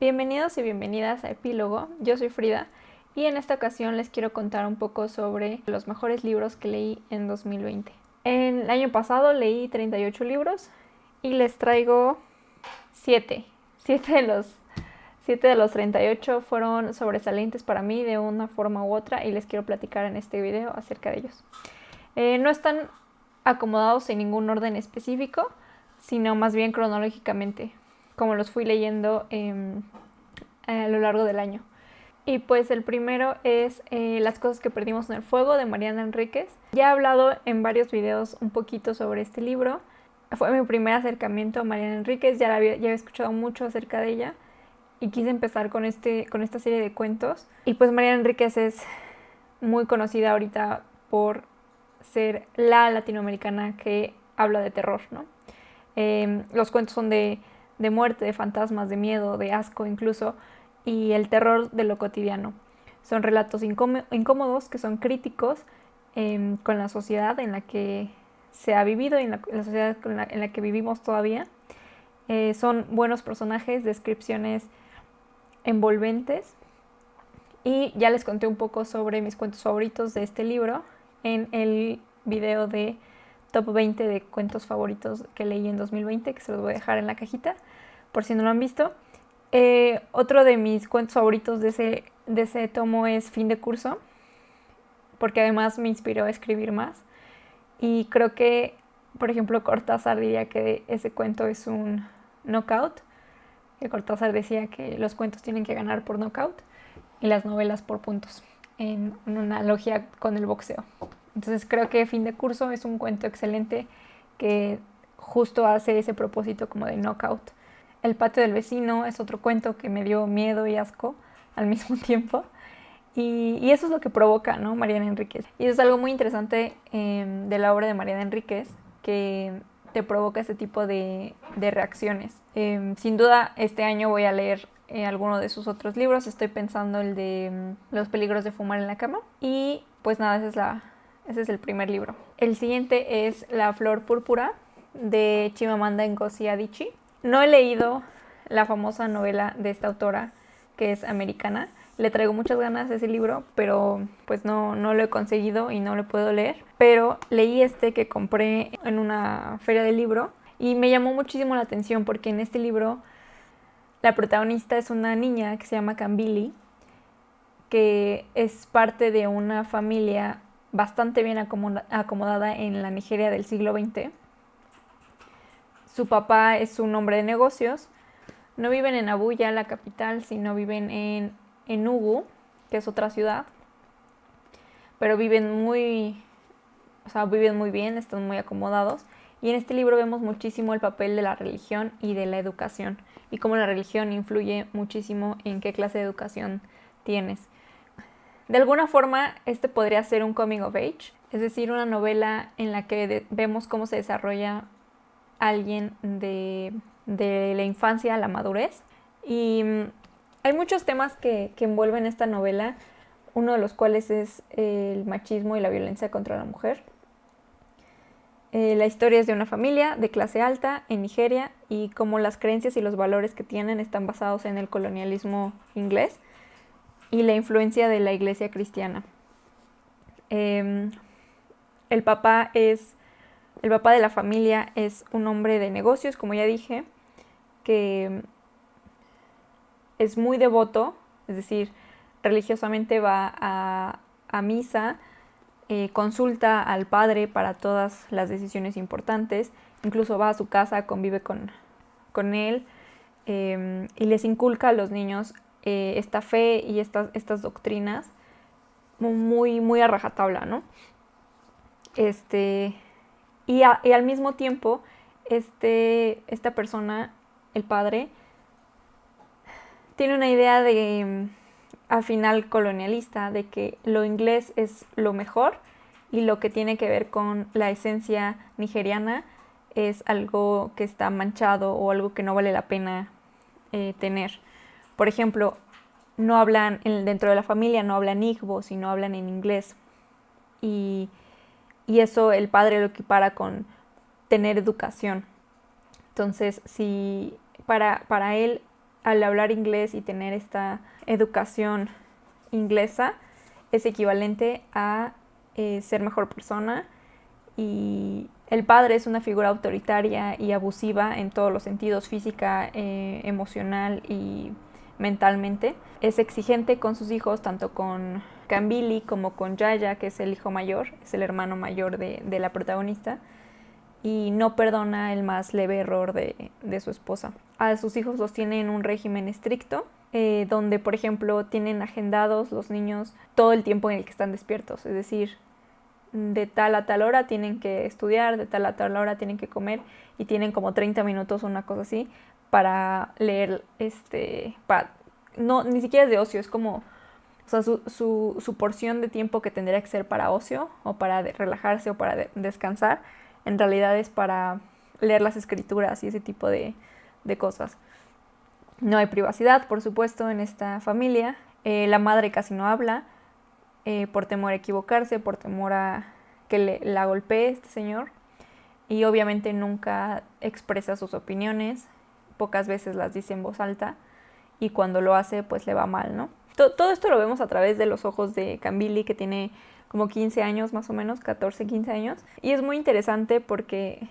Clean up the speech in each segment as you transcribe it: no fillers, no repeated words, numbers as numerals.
Bienvenidos y bienvenidas a Epílogo, yo soy Frida y en esta ocasión les quiero contar un poco sobre los mejores libros que leí en 2020. En el año pasado leí 38 libros y les traigo 7. 7 de los 38 fueron sobresalientes para mí de una forma u otra y les quiero platicar en este video acerca de ellos. No están acomodados en ningún orden específico, sino más bien cronológicamente, como los fui leyendo a lo largo del año. Y pues el primero es Las cosas que perdimos en el fuego, de Mariana Enríquez. Ya he hablado en varios videos un poquito sobre este libro. Fue mi primer acercamiento a Mariana Enríquez, ya había escuchado mucho acerca de ella y quise empezar con esta serie de cuentos. Y pues Mariana Enríquez es muy conocida ahorita por ser la latinoamericana que habla de terror, ¿no? Los cuentos son de muerte, de fantasmas, de miedo, de asco incluso, y el terror de lo cotidiano. Son relatos incómodos que son críticos con la sociedad en la que se ha vivido y en la sociedad en la que vivimos todavía. Son buenos personajes, descripciones envolventes. Y ya les conté un poco sobre mis cuentos favoritos de este libro en el video de Top 20 de cuentos favoritos que leí en 2020, que se los voy a dejar en la cajita por si no lo han visto. Otro de mis cuentos favoritos de ese tomo es Fin de Curso, porque además me inspiró a escribir más. Y creo que, por ejemplo, Cortázar diría que ese cuento es un knockout, que Cortázar decía que los cuentos tienen que ganar por knockout y las novelas por puntos, en una analogía con el boxeo. Entonces creo que Fin de Curso es un cuento excelente que justo hace ese propósito como de knockout. El patio del vecino es otro cuento que me dio miedo y asco al mismo tiempo. Y eso es lo que provoca, ¿no? Mariana Enríquez. Y eso es algo muy interesante de la obra de Mariana Enríquez, que te provoca ese tipo de reacciones. Sin duda, este año voy a leer alguno de sus otros libros. Estoy pensando el de Los peligros de fumar en la cama. Y pues nada, ese es el primer libro. El siguiente es La flor púrpura, de Chimamanda Ngozi Adichie. No he leído la famosa novela de esta autora, que es americana. Le traigo muchas ganas a ese libro, pero pues no lo he conseguido y no lo puedo leer. Pero leí este que compré en una feria de libro y me llamó muchísimo la atención porque en este libro la protagonista es una niña que se llama Kambili, que es parte de una familia bastante bien acomodada en la Nigeria del siglo XX. Su papá es un hombre de negocios. No viven en Abuya, la capital, sino viven en Enugu, que es otra ciudad. Pero viven muy bien, están muy acomodados. Y en este libro vemos muchísimo el papel de la religión y de la educación y cómo la religión influye muchísimo en qué clase de educación tienes. De alguna forma, este podría ser un coming of age, es decir, una novela en la que vemos cómo se desarrolla alguien de la infancia a la madurez. Y hay muchos temas que envuelven esta novela, uno de los cuales es el machismo y la violencia contra la mujer. La historia es de una familia de clase alta en Nigeria y cómo las creencias y los valores que tienen están basados en el colonialismo inglés y la influencia de la iglesia cristiana. El papá de la familia es un hombre de negocios, como ya dije, que es muy devoto, es decir, religiosamente va a misa, consulta al padre para todas las decisiones importantes, incluso va a su casa, convive con él y les inculca a los niños esta fe y estas doctrinas muy a rajatabla, ¿no? Y al mismo tiempo, esta persona, el padre, tiene una idea de, al final, colonialista, de que lo inglés es lo mejor y lo que tiene que ver con la esencia nigeriana es algo que está manchado o algo que no vale la pena tener. Por ejemplo, no hablan, dentro de la familia no hablan Igbo, sino hablan en inglés. Y eso el padre lo equipara con tener educación. Entonces, si para él al hablar inglés y tener esta educación inglesa es equivalente a ser mejor persona, y el padre es una figura autoritaria y abusiva en todos los sentidos, física, emocional y mentalmente. Es exigente con sus hijos, tanto con Kambili como con Yaya, que es el hijo mayor, es el hermano mayor de la protagonista, y no perdona el más leve error de su esposa. A sus hijos los tiene en un régimen estricto, donde, por ejemplo, tienen agendados los niños todo el tiempo en el que están despiertos, es decir, de tal a tal hora tienen que estudiar, de tal a tal hora tienen que comer, y tienen como 30 minutos o una cosa así para leer, no, ni siquiera es de ocio, es como, o sea, su porción de tiempo que tendría que ser para ocio o para relajarse o para descansar, en realidad es para leer las escrituras y ese tipo de cosas. No hay privacidad, por supuesto, en esta familia. La madre casi no habla, por temor a equivocarse, por temor a que la golpee este señor. Y obviamente nunca expresa sus opiniones, pocas veces las dice en voz alta, y cuando lo hace pues le va mal, ¿no? Todo esto lo vemos a través de los ojos de Kambili, que tiene como 15 años más o menos, 14, 15 años. Y es muy interesante porque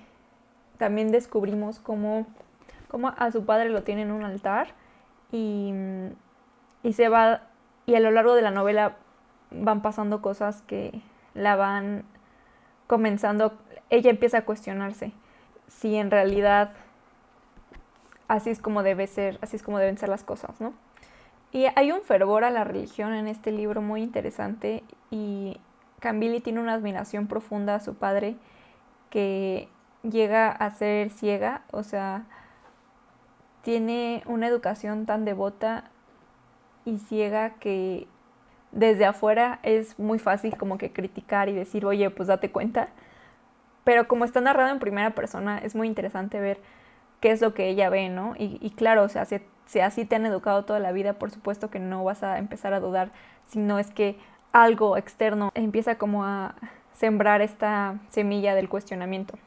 también descubrimos cómo a su padre lo tiene en un altar, y se va, y a lo largo de la novela van pasando cosas que la van comenzando, ella empieza a cuestionarse si en realidad así es como deben ser las cosas, ¿no? Y hay un fervor a la religión en este libro muy interesante, y Kambili tiene una admiración profunda a su padre, que llega a ser ciega, o sea, tiene una educación tan devota y ciega que desde afuera es muy fácil como que criticar y decir, oye, pues date cuenta. Pero como está narrado en primera persona, es muy interesante ver qué es lo que ella ve, ¿no? Y claro, o sea, si así te han educado toda la vida, por supuesto que no vas a empezar a dudar, si no es que algo externo empieza como a sembrar esta semilla del cuestionamiento.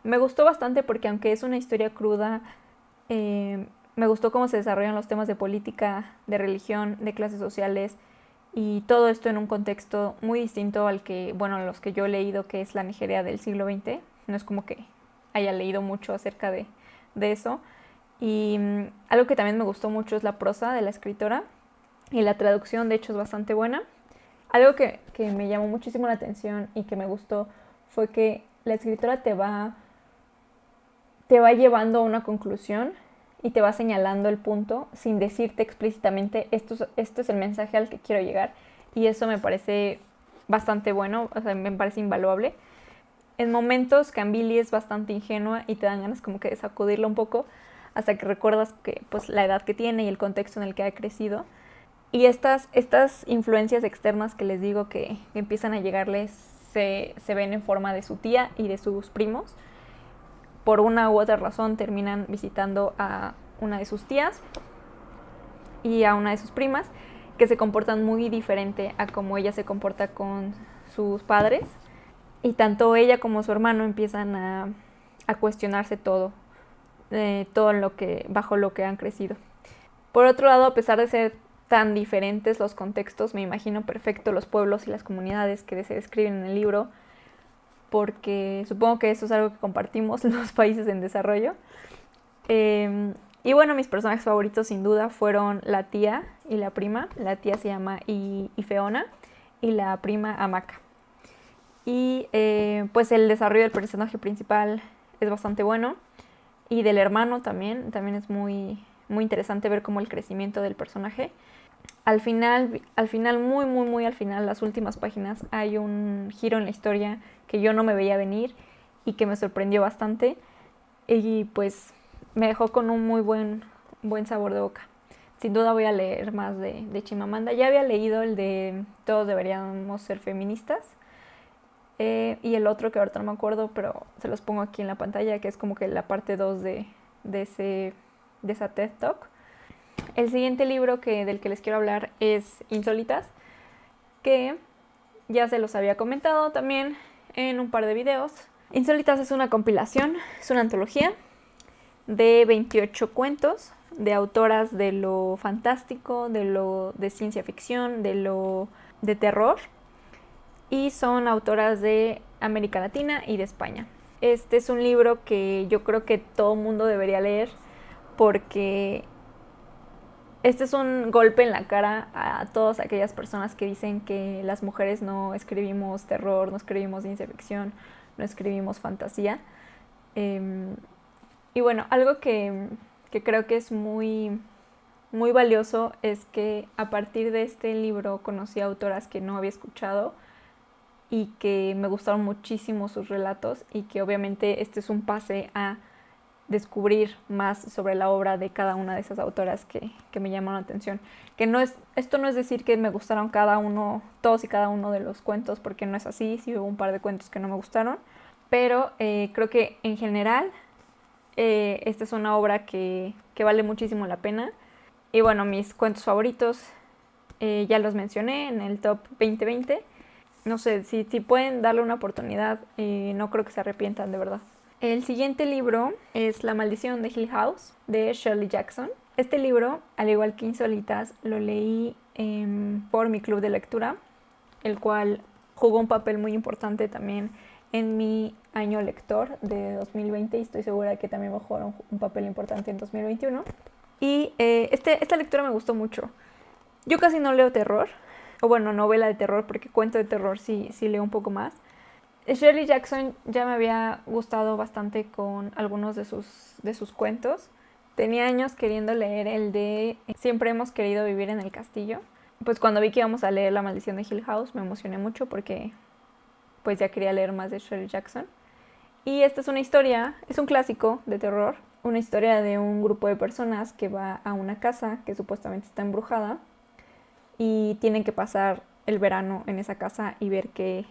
Me gustó bastante porque, aunque es una historia cruda, me gustó cómo se desarrollan los temas de política, de religión, de clases sociales, y todo esto en un contexto muy distinto al que, bueno, los que yo he leído, que es la Nigeria del siglo XX. No es como que haya leído mucho acerca de eso. Y algo que también me gustó mucho es la prosa de la escritora, y la traducción de hecho es bastante buena. Algo que me llamó muchísimo la atención y que me gustó fue que la escritora te va llevando a una conclusión y te va señalando el punto sin decirte explícitamente esto es el mensaje al que quiero llegar, y eso me parece bastante bueno, o sea, me parece invaluable. En momentos Kambili es bastante ingenua y te dan ganas como que de sacudirla un poco, hasta que recuerdas que pues la edad que tiene y el contexto en el que ha crecido. Y estas influencias externas que les digo que empiezan a llegarles se ven en forma de su tía y de sus primos. Por una u otra razón terminan visitando a una de sus tías y a una de sus primas, que se comportan muy diferente a como ella se comporta con sus padres. Y tanto ella como su hermano empiezan a cuestionarse todo bajo lo que han crecido. Por otro lado, a pesar de ser tan diferentes los contextos, me imagino perfecto los pueblos y las comunidades que se describen en el libro, porque supongo que eso es algo que compartimos los países en desarrollo. Y bueno, mis personajes favoritos sin duda fueron la tía y la prima. La tía se llama Ifeona y la prima Amaka. Y pues el desarrollo del personaje principal es bastante bueno, y del hermano también es muy, muy interesante ver cómo el crecimiento del personaje. Al final, muy al final, las últimas páginas, hay un giro en la historia que yo no me veía venir y que me sorprendió bastante, y pues me dejó con un muy buen sabor de boca. Sin duda voy a leer más de Chimamanda. Ya había leído el de Todos deberíamos ser feministas, y el otro que ahorita no me acuerdo, pero se los pongo aquí en la pantalla, que es como que la parte 2 de esa TED Talk. El siguiente libro del que les quiero hablar es Insólitas, que ya se los había comentado también en un par de videos. Insólitas es una compilación, es una antología de 28 cuentos de autoras de lo fantástico, de ciencia ficción, de terror, y son autoras de América Latina y de España. Este es un libro que yo creo que todo mundo debería leer porque este es un golpe en la cara a todas aquellas personas que dicen que las mujeres no escribimos terror, no escribimos ciencia ficción, no escribimos fantasía. Y bueno, algo que creo que es muy, muy valioso es que a partir de este libro conocí a autoras que no había escuchado y que me gustaron muchísimo sus relatos, y que obviamente este es un pase a descubrir más sobre la obra de cada una de esas autoras que me llamaron la atención. Esto no es decir que me gustaron todos y cada uno de los cuentos, porque no es así. Sí hubo un par de cuentos que no me gustaron, pero creo que en general esta es una obra que vale muchísimo la pena. Y bueno, mis cuentos favoritos ya los mencioné en el top 2020. No sé, si pueden darle una oportunidad, no creo que se arrepientan, de verdad. El siguiente libro es La maldición de Hill House, de Shirley Jackson. Este libro, al igual que Insólitas, lo leí por mi club de lectura, el cual jugó un papel muy importante también en mi año lector de 2020, y estoy segura de que también va a jugar un papel importante en 2021. Y esta lectura me gustó mucho. Yo casi no leo terror, o bueno, novela de terror, porque cuento de terror sí leo un poco más. Shirley Jackson ya me había gustado bastante con algunos de sus cuentos. Tenía años queriendo leer el de Siempre hemos querido vivir en el castillo. Pues cuando vi que íbamos a leer La maldición de Hill House me emocioné mucho porque pues ya quería leer más de Shirley Jackson. Y esta es una historia, es un clásico de terror, una historia de un grupo de personas que va a una casa que supuestamente está embrujada y tienen que pasar el verano en esa casa y ver qué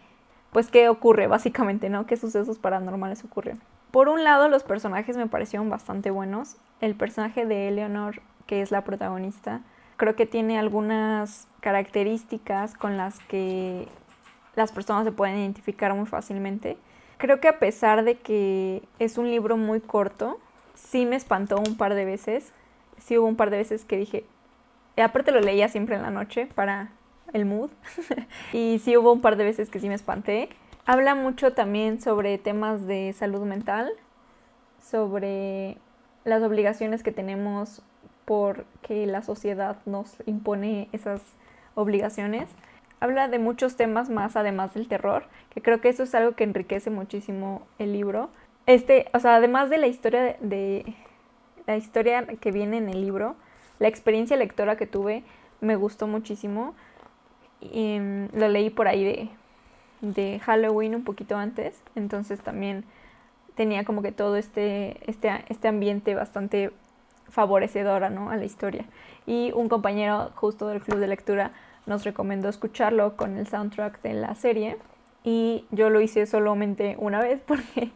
ocurre básicamente, ¿no? Qué sucesos paranormales ocurren. Por un lado, los personajes me parecieron bastante buenos. El personaje de Eleanor, que es la protagonista, creo que tiene algunas características con las que las personas se pueden identificar muy fácilmente. Creo que a pesar de que es un libro muy corto, sí me espantó un par de veces. Sí hubo un par de veces que dije... Aparte lo leía siempre en la noche para el mood. Y sí hubo un par de veces que sí me espanté. Habla mucho también sobre temas de salud mental, sobre las obligaciones que tenemos porque la sociedad nos impone esas obligaciones. Habla de muchos temas más además del terror, que creo que eso es algo que enriquece muchísimo el libro. Además de la historia que viene en el libro, la experiencia lectora que tuve me gustó muchísimo. Y, lo leí por ahí de Halloween, un poquito antes, entonces también tenía como que todo este ambiente bastante favorecedora, ¿no?, a la historia. Y un compañero justo del club de lectura nos recomendó escucharlo con el soundtrack de la serie, y yo lo hice solamente una vez porque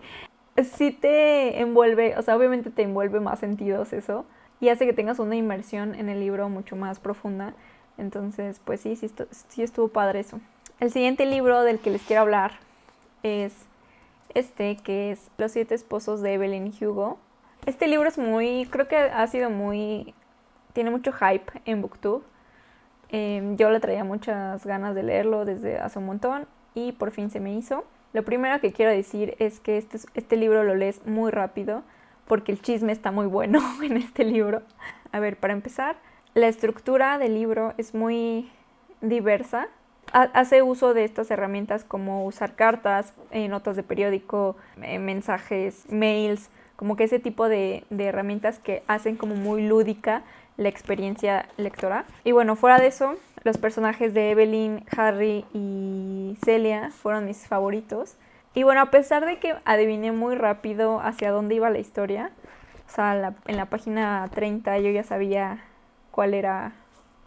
sí te envuelve, o sea, obviamente te envuelve más sentidos eso, y hace que tengas una inmersión en el libro mucho más profunda. Entonces, pues sí estuvo padre eso. El siguiente libro del que les quiero hablar es que es Los 7 esposos de Evelyn Hugo. Este libro es creo que tiene mucho hype en BookTube. Yo le traía muchas ganas de leerlo desde hace un montón y por fin se me hizo. Lo primero que quiero decir es que este libro lo lees muy rápido porque el chisme está muy bueno en este libro. A ver, para empezar, la estructura del libro es muy diversa. Hace uso de estas herramientas como usar cartas, notas de periódico, mensajes, mails, como que ese tipo de herramientas que hacen como muy lúdica la experiencia lectora. Y bueno, fuera de eso, los personajes de Evelyn, Harry y Celia fueron mis favoritos. Y bueno, a pesar de que adiviné muy rápido hacia dónde iba la historia, o sea, en la página 30 yo ya sabía cuál era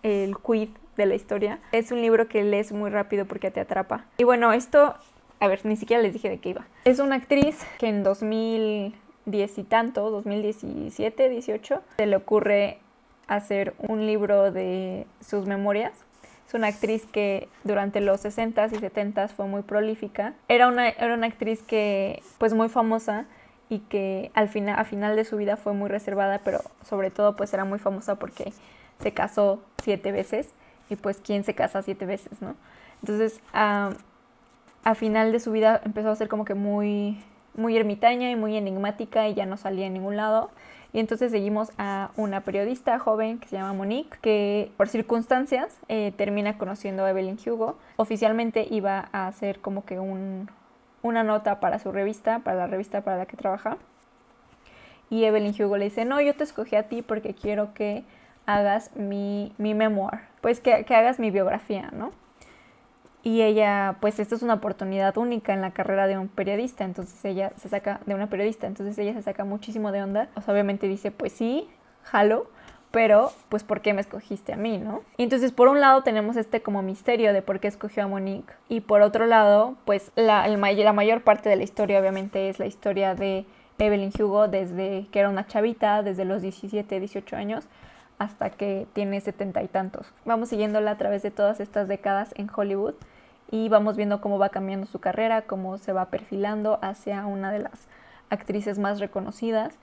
el quid de la historia. Es un libro que lees muy rápido porque te atrapa. Y bueno, a ver, ni siquiera les dije de qué iba. Es una actriz que en 2010 y tanto, 2017, 18, se le ocurre hacer un libro de sus memorias. Es una actriz que durante los 60s y 70s fue muy prolífica. Era una actriz que, pues, muy famosa y que al final de su vida fue muy reservada, pero sobre todo pues era muy famosa porque se casó 7 veces y pues ¿quién se casa 7 veces, no? Entonces a final de su vida empezó a ser como que muy, muy ermitaña y muy enigmática y ya no salía en ningún lado. Y entonces seguimos a una periodista joven que se llama Monique, que por circunstancias termina conociendo a Evelyn Hugo. Oficialmente iba a hacer como que una nota para su revista, para la revista para la que trabaja. Y Evelyn Hugo le dice, no, yo te escogí a ti porque quiero que hagas mi memoir, pues que hagas mi biografía, ¿no? Y ella, pues esto es una oportunidad única en la carrera de un periodista, entonces ella se saca de una periodista, entonces ella se saca muchísimo de onda. O sea, obviamente dice, pues sí, jalo, pero pues ¿por qué me escogiste a mí, no? Y entonces por un lado tenemos este como misterio de por qué escogió a Monique, y por otro lado, pues la mayor parte de la historia obviamente es la historia de Evelyn Hugo desde que era una chavita, desde los 17, 18 años, hasta que tiene 70 y tantos. Vamos siguiéndola a través de todas estas décadas en Hollywood y vamos viendo cómo va cambiando su carrera, cómo se va perfilando hacia una de las actrices más reconocidas,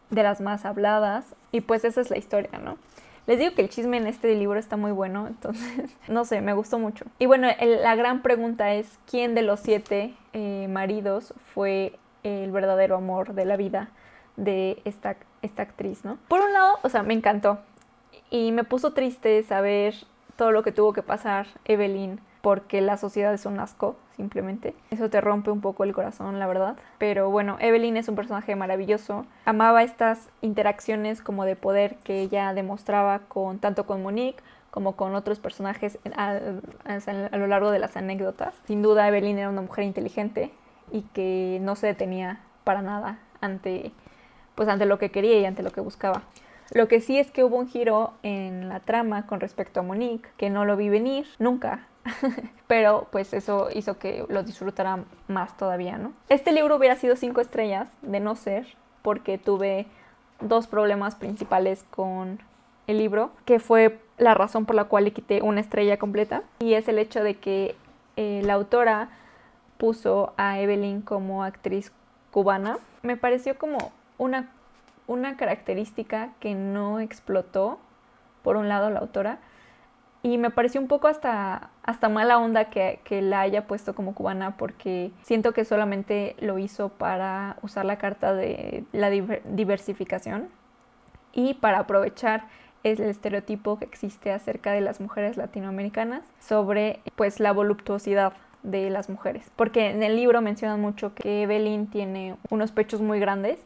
de las más habladas, y pues esa es la historia, ¿no? Les digo que el chisme en este libro está muy bueno, entonces, no sé, me gustó mucho. Y bueno, la gran pregunta es, ¿quién de los 7 maridos fue el verdadero amor de la vida de esta actriz, ¿no? Por un lado, o sea, me encantó y me puso triste saber todo lo que tuvo que pasar Evelyn, porque la sociedad es un asco, simplemente. Eso te rompe un poco el corazón, la verdad. Pero bueno, Evelyn es un personaje maravilloso. Amaba estas interacciones como de poder que ella demostraba tanto con Monique como con otros personajes a lo largo de las anécdotas. Sin duda, Evelyn era una mujer inteligente y que no se detenía para nada ante lo que quería y ante lo que buscaba. Lo que sí es que hubo un giro en la trama con respecto a Monique, que no lo vi venir nunca. Pero pues eso hizo que lo disfrutara más todavía, ¿no? Este libro hubiera sido 5 estrellas de no ser porque tuve 2 problemas principales con el libro, que fue la razón por la cual le quité 1 estrella completa, y es el hecho de que la autora puso a Evelyn como actriz cubana. Me pareció como una característica que no explotó, por un lado, la autora, y me pareció un poco hasta mala onda que la haya puesto como cubana, porque siento que solamente lo hizo para usar la carta de la diversificación y para aprovechar el estereotipo que existe acerca de las mujeres latinoamericanas sobre pues la voluptuosidad de las mujeres. Porque en el libro mencionan mucho que Evelyn tiene unos pechos muy grandes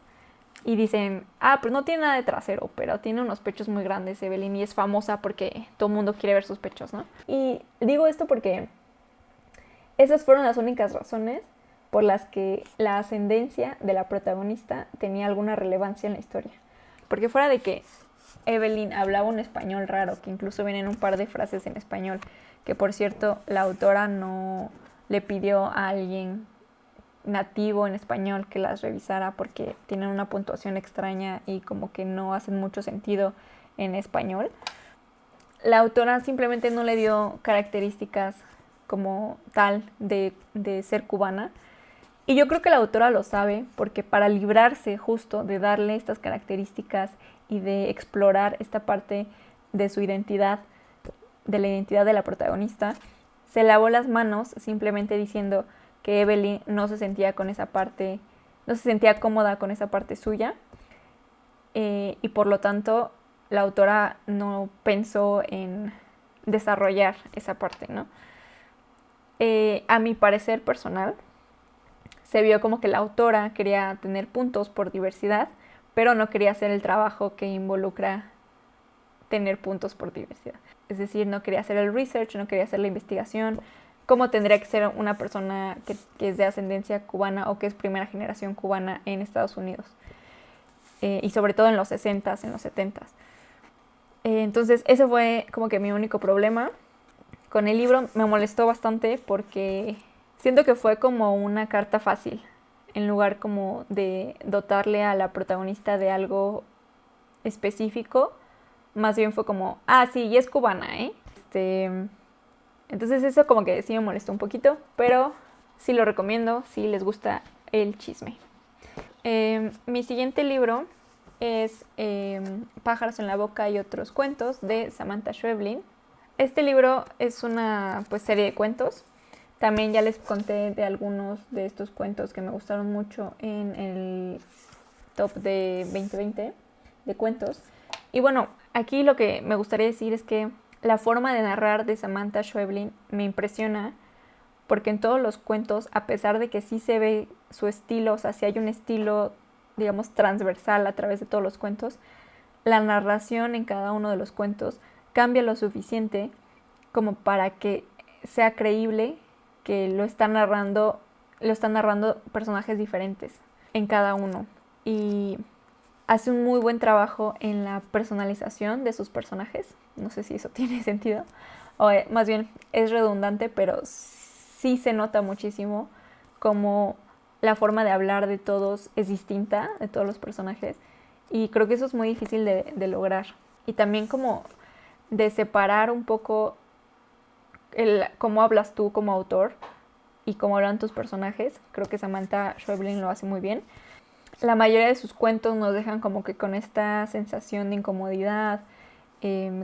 y dicen, pues no tiene nada de trasero, pero tiene unos pechos muy grandes Evelyn y es famosa porque todo el mundo quiere ver sus pechos, ¿no? Y digo esto porque esas fueron las únicas razones por las que la ascendencia de la protagonista tenía alguna relevancia en la historia. Porque fuera de que Evelyn hablaba un español raro, que incluso vienen un par de frases en español, que por cierto la autora no le pidió a alguien nativo en español que las revisara porque tienen una puntuación extraña y como que no hacen mucho sentido en español. La autora simplemente no le dio características como tal de ser cubana. Y yo creo que la autora lo sabe porque para librarse justo de darle estas características y de explorar esta parte de su identidad, de la identidad de la protagonista, se lavó las manos simplemente diciendo que Evelyn no se sentía con esa parte, no se sentía cómoda con esa parte suya, y por lo tanto la autora no pensó en desarrollar esa parte, ¿no? A mi parecer personal, se vio como que la autora quería tener puntos por diversidad, pero no quería hacer el trabajo que involucra tener puntos por diversidad. Es decir, no quería hacer el research, no quería hacer la investigación, cómo tendría que ser una persona que es de ascendencia cubana o que es primera generación cubana en Estados Unidos. Y sobre todo en los 60s, en los 70s. Entonces, ese fue como que mi único problema con el libro. Me molestó bastante porque siento que fue como una carta fácil, en lugar como de dotarle a la protagonista de algo específico. Más bien fue como, sí, y es cubana, ¿eh? Entonces eso como que sí me molestó un poquito, pero sí lo recomiendo si les gusta el chisme. Mi siguiente libro es Pájaros en la boca y otros cuentos de Samantha Schweblin. Este libro es una serie de cuentos. También ya les conté de algunos de estos cuentos que me gustaron mucho en el top de 2020 de cuentos. Y bueno, aquí lo que me gustaría decir es que la forma de narrar de Samantha Schweblin me impresiona, porque en todos los cuentos, a pesar de que sí se ve su estilo, o sea, sí hay un estilo, digamos, transversal a través de todos los cuentos, la narración en cada uno de los cuentos cambia lo suficiente como para que sea creíble que lo están narrando personajes diferentes en cada uno. Y hace un muy buen trabajo en la personalización de sus personajes. No sé si eso tiene sentido. O más bien es redundante, pero sí se nota muchísimo como la forma de hablar de todos es distinta, de todos los personajes. Y creo que eso es muy difícil de lograr. Y también como de separar un poco cómo hablas tú como autor y cómo hablan tus personajes. Creo que Samantha Schweblin lo hace muy bien. La mayoría de sus cuentos nos dejan como que con esta sensación de incomodidad,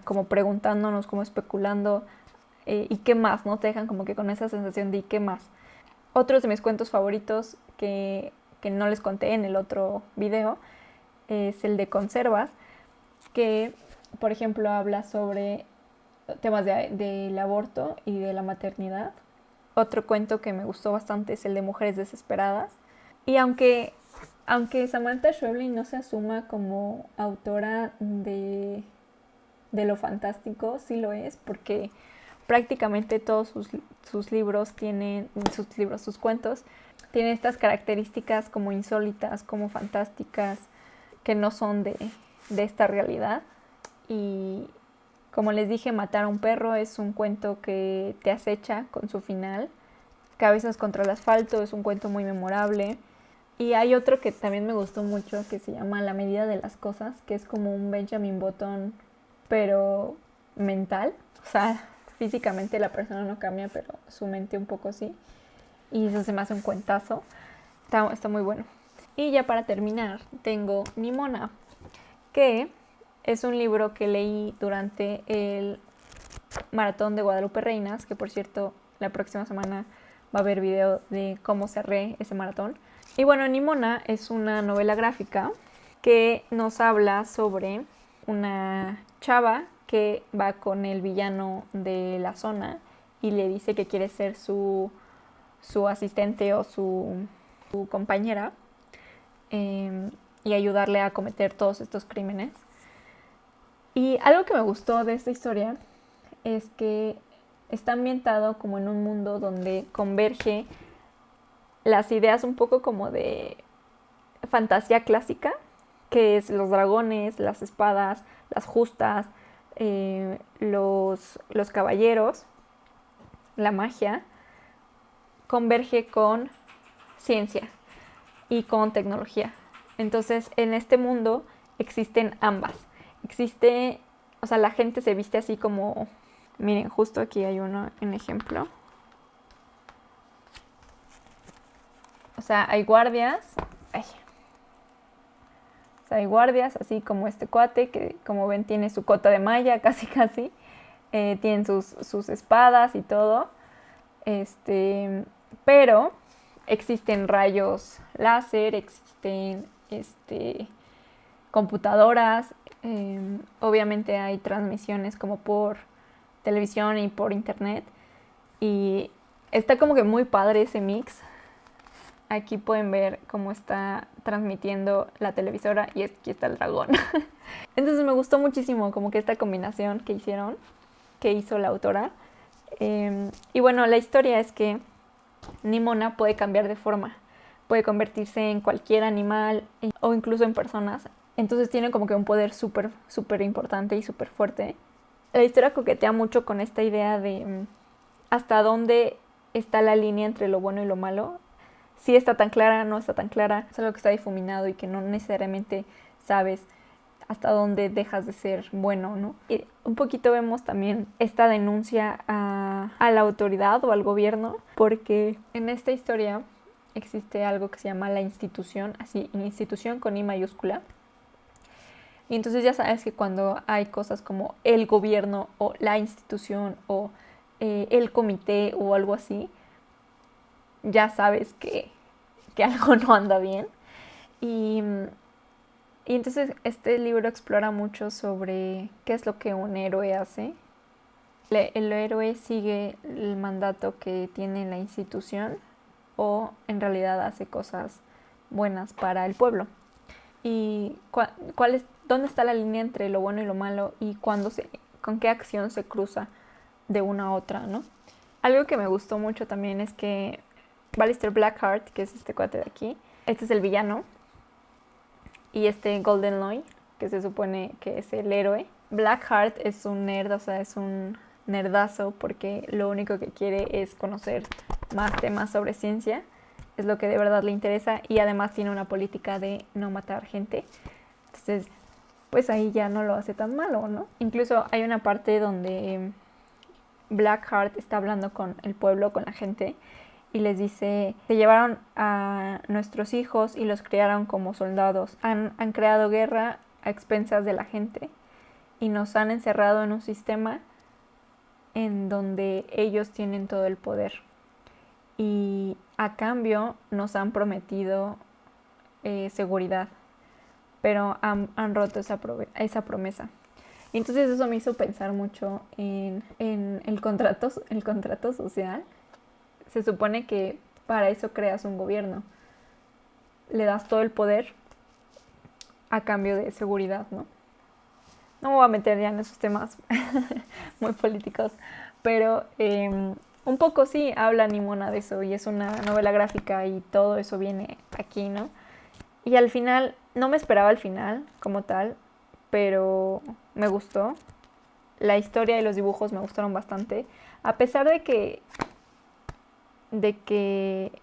como preguntándonos, como especulando, ¿y qué más? ¿No? Te dejan como que con esa sensación de ¿y qué más? Otros de mis cuentos favoritos que no les conté en el otro video es el de Conservas, que por ejemplo habla sobre temas del aborto y de la maternidad. Otro cuento que me gustó bastante es el de Mujeres Desesperadas. Y aunque Samantha Schweblin no se asuma como autora de lo fantástico, sí lo es, porque prácticamente todos sus libros tienen, sus cuentos, tienen estas características como insólitas, como fantásticas, que no son de esta realidad. Y como les dije, Matar a un perro es un cuento que te acecha con su final. Cabezas contra el asfalto es un cuento muy memorable. Y hay otro que también me gustó mucho que se llama La medida de las cosas, que es como un Benjamin Button, pero mental. O sea, físicamente la persona no cambia, pero su mente un poco sí. Y eso se me hace un cuentazo. Está muy bueno. Y ya para terminar, tengo Nimona, que es un libro que leí durante el maratón de Guadalupe Reinas, que por cierto, la próxima semana va a haber video de cómo cerré ese maratón. Y bueno, Nimona es una novela gráfica que nos habla sobre una chava que va con el villano de la zona y le dice que quiere ser su asistente o su compañera, y ayudarle a cometer todos estos crímenes. Y algo que me gustó de esta historia es que está ambientado como en un mundo donde converge las ideas un poco como de fantasía clásica, que es los dragones, las espadas, las justas, los caballeros, la magia, converge con ciencia y con tecnología. Entonces, en este mundo existen ambas. Existe, o sea, la gente se viste así como, miren, justo aquí hay uno en ejemplo. O sea, hay guardias. O sea, hay guardias, así como este cuate, que como ven tiene su cota de malla, casi casi. Tienen sus espadas y todo. Pero existen rayos láser, existen computadoras. Obviamente hay transmisiones como por televisión y por internet. Y está como que muy padre ese mix. Aquí pueden ver cómo está transmitiendo la televisora y aquí está el dragón. Entonces me gustó muchísimo como que esta combinación que hizo la autora. Y bueno, la historia es que Nimona puede cambiar de forma. Puede convertirse en cualquier animal o incluso en personas. Entonces tiene como que un poder súper, súper importante y súper fuerte. La historia coquetea mucho con esta idea de hasta dónde está la línea entre lo bueno y lo malo. Si está tan clara, no está tan clara. Es algo que está difuminado y que no necesariamente sabes hasta dónde dejas de ser bueno, ¿no? Y un poquito vemos también esta denuncia a la autoridad o al gobierno, porque en esta historia existe algo que se llama la institución, así, institución con I mayúscula. Y entonces ya sabes que cuando hay cosas como el gobierno o la institución o el comité o algo así, ya sabes que algo no anda bien. Y entonces este libro explora mucho sobre qué es lo que un héroe hace. El héroe sigue el mandato que tiene la institución o en realidad hace cosas buenas para el pueblo. Y dónde está la línea entre lo bueno y lo malo y con qué acción se cruza de una a otra, ¿no? Algo que me gustó mucho también es que Alistair Blackheart, que es este cuate de aquí, este es el villano, y este Golden Loy, que se supone que es el héroe. Blackheart es un nerd, o sea, es un nerdazo porque lo único que quiere es conocer más temas sobre ciencia, es lo que de verdad le interesa, y además tiene una política de no matar gente. Entonces, pues ahí ya no lo hace tan malo, ¿no? Incluso hay una parte donde Blackheart está hablando con el pueblo, con la gente, y les dice: se llevaron a nuestros hijos y los criaron como soldados. Han creado guerra a expensas de la gente y nos han encerrado en un sistema en donde ellos tienen todo el poder. Y a cambio nos han prometido seguridad, pero han roto esa promesa. Y entonces eso me hizo pensar mucho en el contrato social. Se supone que para eso creas un gobierno. Le das todo el poder a cambio de seguridad, ¿no? No me voy a meter ya en esos temas muy políticos, pero un poco sí habla Nimona de eso, y es una novela gráfica y todo eso viene aquí, ¿no? Y al final, no me esperaba el final como tal, pero me gustó. La historia y los dibujos me gustaron bastante, a pesar de que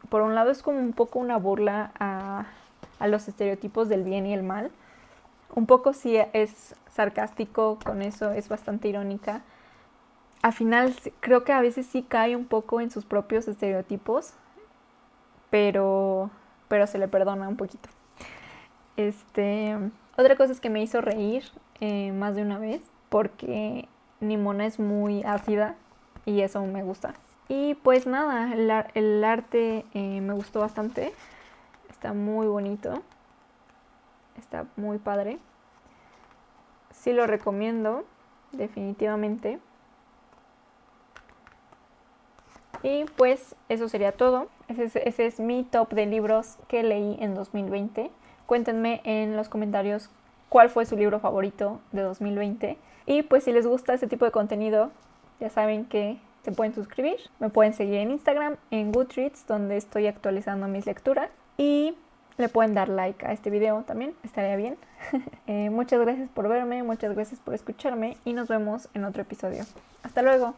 por un lado es como un poco una burla a los estereotipos del bien y el mal. Un poco sí es sarcástico con eso, es bastante irónica. Al final creo que a veces sí cae un poco en sus propios estereotipos, pero se le perdona un poquito. Otra cosa es que me hizo reír más de una vez, porque Nimona es muy ácida y eso me gusta. Y pues nada, el arte me gustó bastante, está muy bonito, está muy padre. Sí lo recomiendo, definitivamente. Y pues eso sería todo. Ese es mi top de libros que leí en 2020. Cuéntenme en los comentarios cuál fue su libro favorito de 2020. Y pues si les gusta este tipo de contenido, ya saben que se pueden suscribir. Me pueden seguir en Instagram, en Goodreads, donde estoy actualizando mis lecturas. Y le pueden dar like a este video también, estaría bien. Muchas gracias por verme, muchas gracias por escucharme y nos vemos en otro episodio. Hasta luego.